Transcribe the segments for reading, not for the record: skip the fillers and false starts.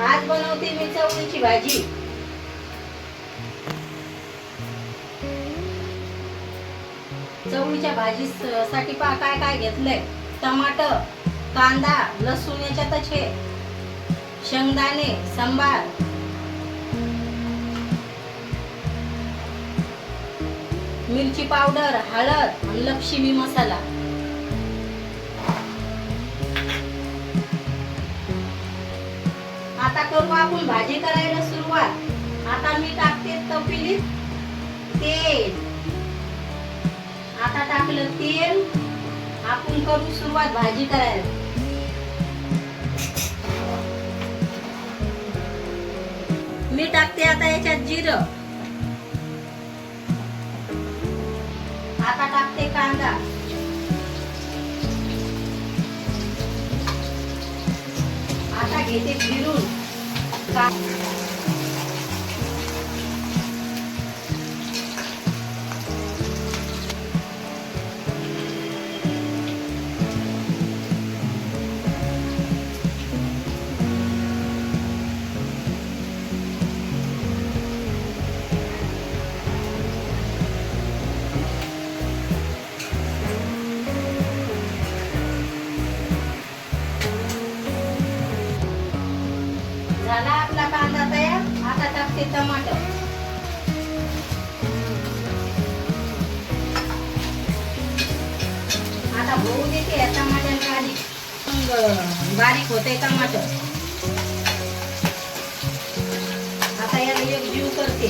आज बनवते मी चवळीची भाजी. चवळीच्या भाजीसाठी पहा काय काय घेतलंय. टमाटर, कांदा, लसूण याच्यातच आहे, शेंगदाणे, सांबार, मिरची पावडर, हळद आणि लक्ष्मी मसाला. आता करू आपण भाजी करायला सुरुवात. आता मी टाकते तपेलीत तेल. आता टाकलं तेल, आपण करू सुरुवात भाजी करायला. मी टाकते आता याच्यात जिरं. आता टाकते कांदा. आता घेते फिरून झाला आपला कांदा तयार. आता टाकते टमाटर. आता होऊ देते या टमाटर बारीक होते टमाटर. आता याला एक जीव करते.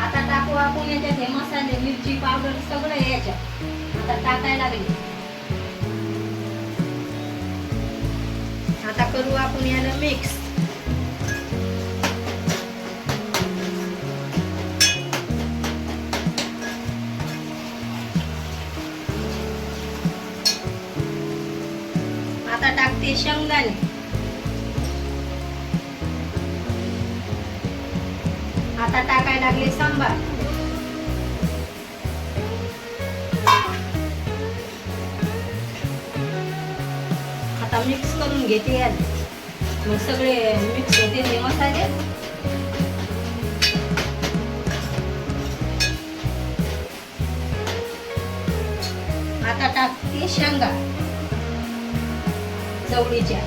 आता टाकू आपण याच्यात हे मसाले, मिरची पावडर सगळं याच्यात आता टाकायला लागले. आता करू आपण याला मिक्स. आता टाकते शेंगदाणे. आता टाकायला लागले सांबार. आता मिक्स करून घेते याला. मग सगळे मिक्स होते ते मसाले. आता टाकते शेंगा चवळीच्या.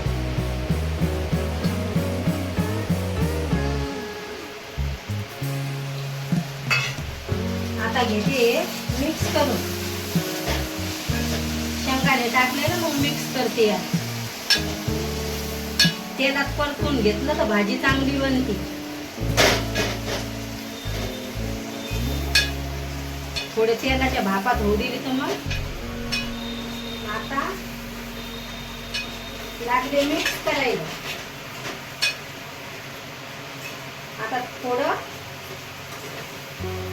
आता घेते मिक्स करून. शेंगाने टाकले ना, मग मिक्स करते या. तेलात परतून घेतलं तर भाजी चांगली बनते. थोडे तेलाच्या भापात होऊ दिली तर मग आता लागले मिक्स करायला. आता थोडं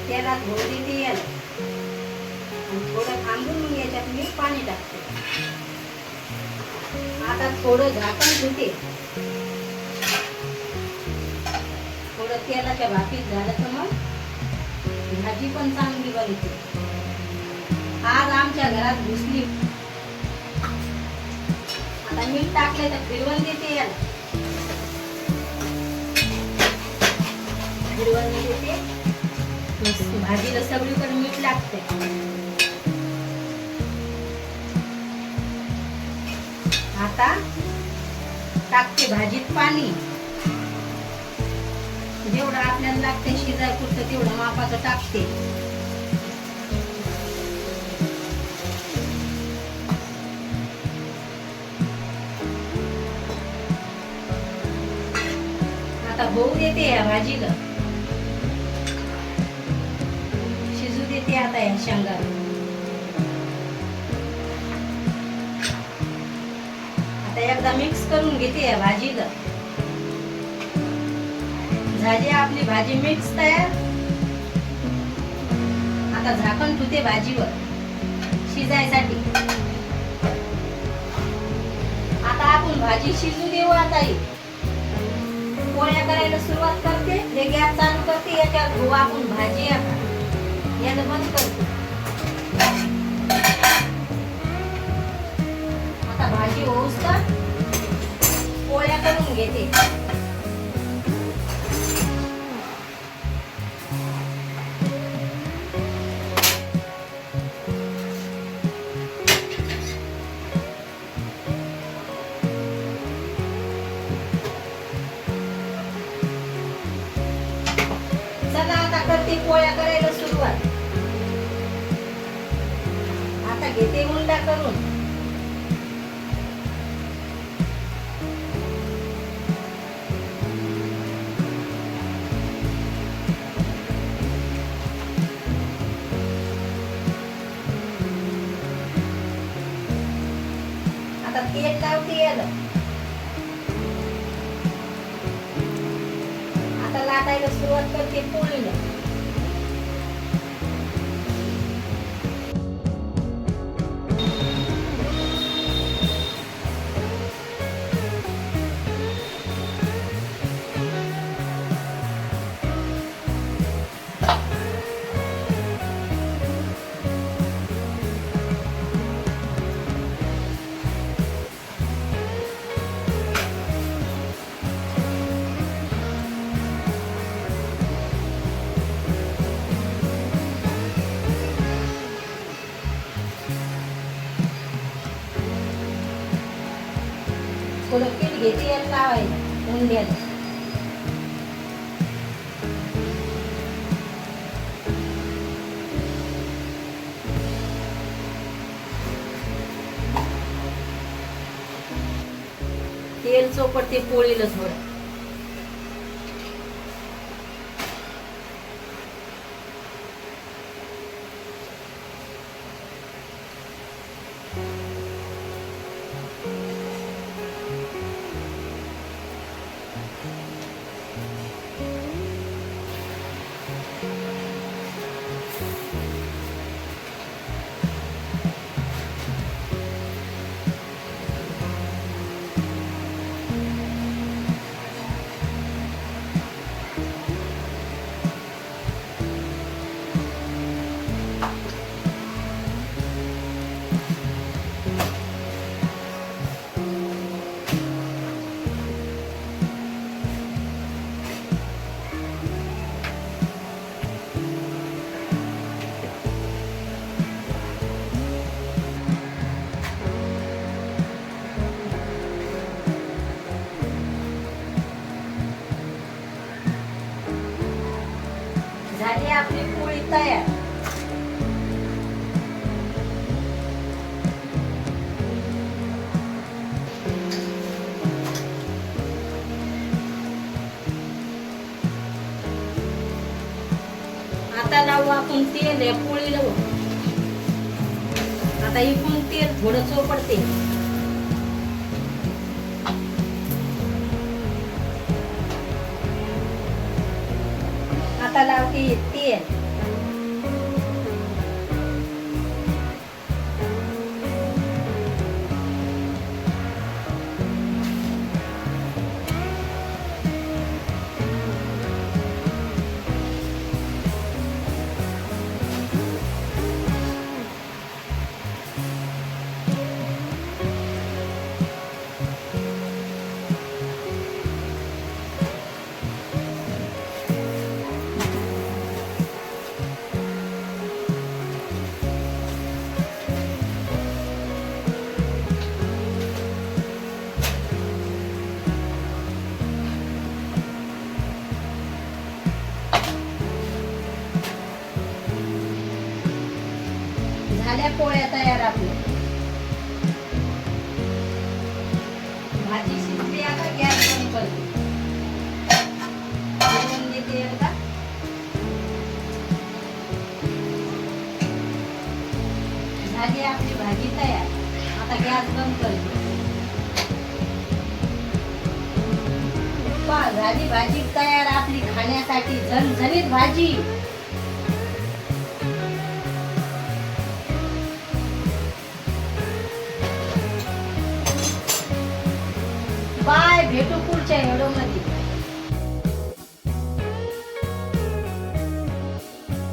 तेलात होऊ देते याला. थोडं थांबून मग याच्यात मी पाणी टाकते. आता थोडं झाकण ठेवते. थोडं तेलाच्या भापीत झालं तर मग भाजी पण चांगली बनते. आज आमच्या घरात घुसली. आता मीठ टाकले तर फिरवून देते याला. फिरवून देते. भाजीला सगळीकडे मीठ लागते. आता टाकते भाजीत पाणी. जेवढं आपल्याला लागते शिजाय पुरतं तेवढं मापाचं टाकते. आता होऊ देते या भाजीला. शिजू देते आता या शेंगा. आता एकदा मिक्स करून घेते या भाजीला. झाली आपली भाजी मिक्स तयार. आता झाकण ठेवते भाजीवर शिजायसाठी. आता आपण भाजी शिजू देऊ. आता पोळ्या करायला सुरुवात करते, हे गॅस चालू करते, याच्यावर धुवा आपण भाजी याला बंद करते. आता भाजी होऊस तर पोळ्या करून घेते. चला आता करते पोळ्या करायला सुरुवात. आता घेते उंडा करून. आता तेल लावते याला. आता लाटायला सुरुवात करते पोळीला. थोडं पीठ घेते याला लावायला उंड्याला. तेल चोपडते पोळीला थोडं. झाली आपली पोळी तयार. आता लावू आपण तेल या पोळीला. आता इकडून तेल थोडं चोपडते. आता लावते तेल. झाल्या पोळ्या तयार आपल्या. भाजी शिजली. आता गॅस बंद करते. ठेवून देते आता. झाली आपली भाजी तयार. आता गॅस बंद करते. झाली भाजी तयार आपली खाण्यासाठी झणझणीत भाजी. बाय, भेटू.